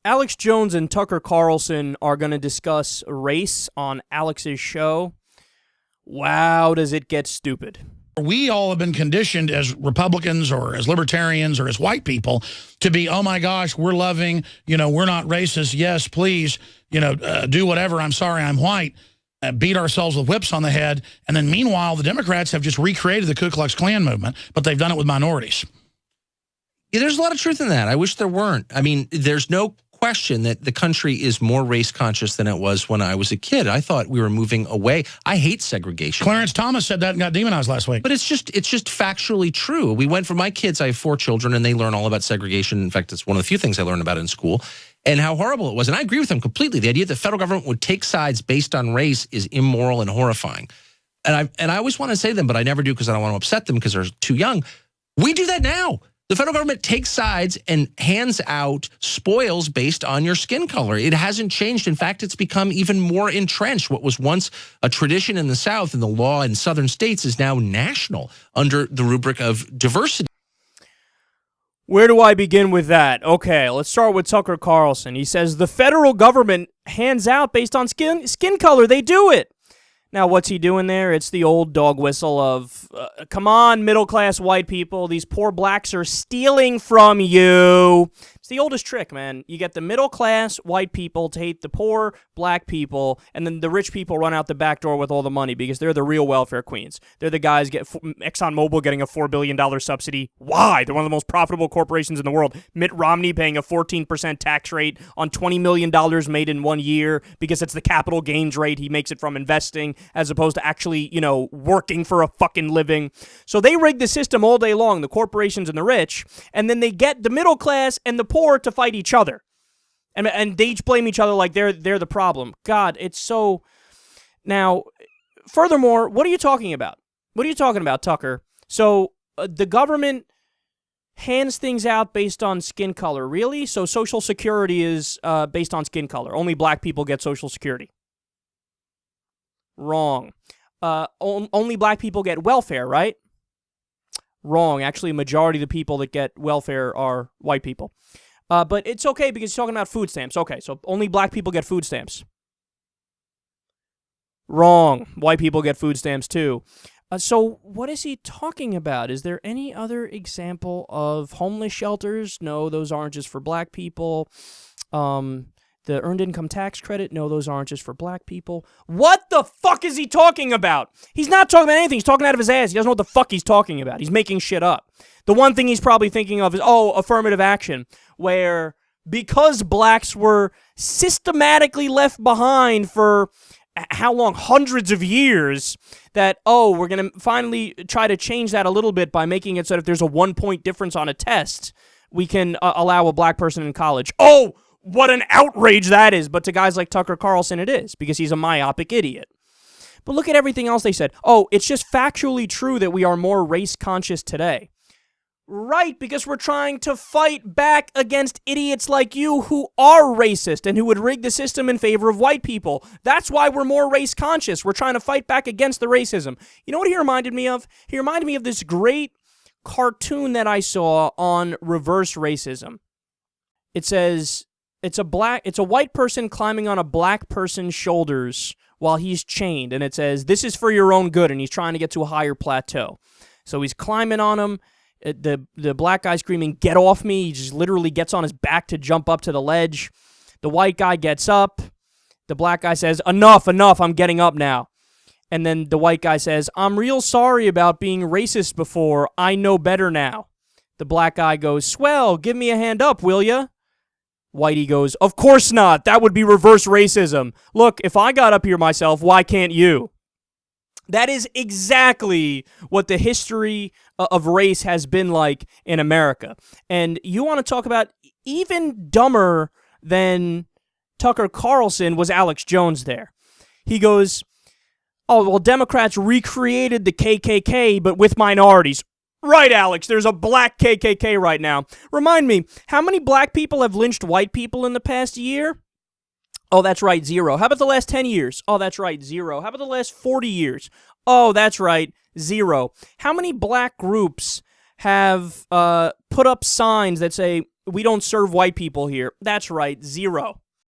Alex Jones and Tucker Carlson are going to discuss race on Alex's show. Wow, does it get stupid. We all have been conditioned as Republicans or as libertarians or as white people to be, oh my gosh, we're loving, we're not racist. Yes, please, do whatever. I'm sorry, I'm white. Beat ourselves with whips on the head. And then meanwhile, the Democrats have just recreated the Ku Klux Klan movement, but they've done it with minorities. Yeah, there's a lot of truth in that. I wish there weren't. I mean, there's no question that the country is more race conscious than it was when I was a kid. I thought we were moving away. I hate segregation. Clarence Thomas said that and got demonized last week. But it's just factually true. We went from my kids, I have 4 children, and they learn all about segregation. In fact, it's one of the few things I learned about in school, and how horrible it was. And I agree with them completely. The idea that the federal government would take sides based on race is immoral and horrifying. And I always want to say to them, but I never do because I don't want to upset them because they're too young. We do that now. The federal government takes sides and hands out spoils based on your skin color. It hasn't changed. In fact, it's become even more entrenched. What was once a tradition in the South and the law in southern states is now national under the rubric of diversity. Where do I begin with that? Okay, let's start with Tucker Carlson. He says the federal government hands out based on skin color. They do it. Now, what's he doing there? It's the old dog whistle of, come on, middle-class white people. These poor blacks are stealing from you. It's the oldest trick, man. You get the middle-class white people to hate the poor black people, and then the rich people run out the back door with all the money because they're the real welfare queens. They're the guys, ExxonMobil getting a $4 billion subsidy. Why? They're one of the most profitable corporations in the world. Mitt Romney paying a 14% tax rate on $20 million made in 1 year because it's the capital gains rate he makes it from investing, as opposed to actually, working for a fucking living. So they rig the system all day long, the corporations and the rich, and then they get the middle class and the poor to fight each other. And they each blame each other like they're the problem. God, it's so... Now, furthermore, what are you talking about? What are you talking about, Tucker? So the government hands things out based on skin color. Really? So Social Security is based on skin color. Only black people get Social Security. Wrong. Only black people get welfare, right? Wrong. Actually, a majority of the people that get welfare are white people. But it's okay because you're talking about food stamps. Okay, so only black people get food stamps. Wrong. White people get food stamps too. So what is he talking about? Is there any other example of homeless shelters? No, those aren't just for black people. The earned income tax credit? No, those aren't just for black people. What the fuck is he talking about? He's not talking about anything. He's talking out of his ass. He doesn't know what the fuck he's talking about. He's making shit up. The one thing he's probably thinking of is, affirmative action, where because blacks were systematically left behind for how long? Hundreds of years, that, we're going to finally try to change that a little bit by making it so that if there's a 1-point difference on a test, we can allow a black person in college. Oh, what an outrage that is. But to guys like Tucker Carlson, it is, because he's a myopic idiot. But look at everything else they said. It's just factually true that we are more race conscious today. Right, because we're trying to fight back against idiots like you who are racist and who would rig the system in favor of white people. That's why we're more race conscious. We're trying to fight back against the racism. You know what he reminded me of? He reminded me of this great cartoon that I saw on reverse racism. It says, it's a white person climbing on a black person's shoulders while he's chained, and it says, this is for your own good, and he's trying to get to a higher plateau. So he's climbing on him. The black guy screaming, get off me. He just literally gets on his back to jump up to the ledge. The white guy gets up. The black guy says, enough, I'm getting up now. And then the white guy says, I'm real sorry about being racist before. I know better now. The black guy goes, swell, give me a hand up, will ya? Whitey goes, of course not. That would be reverse racism. Look, if I got up here myself, why can't you? That is exactly what the history of race has been like in America. And you want to talk about even dumber than Tucker Carlson was Alex Jones there. He goes, Democrats recreated the KKK, but with minorities. Right, Alex, there's a black KKK right now. Remind me, how many black people have lynched white people in the past year? Oh, that's right, 0. How about the last 10 years? Oh, that's right, 0. How about the last 40 years? Oh, that's right, 0. How many black groups have put up signs that say, we don't serve white people here. That's right, 0.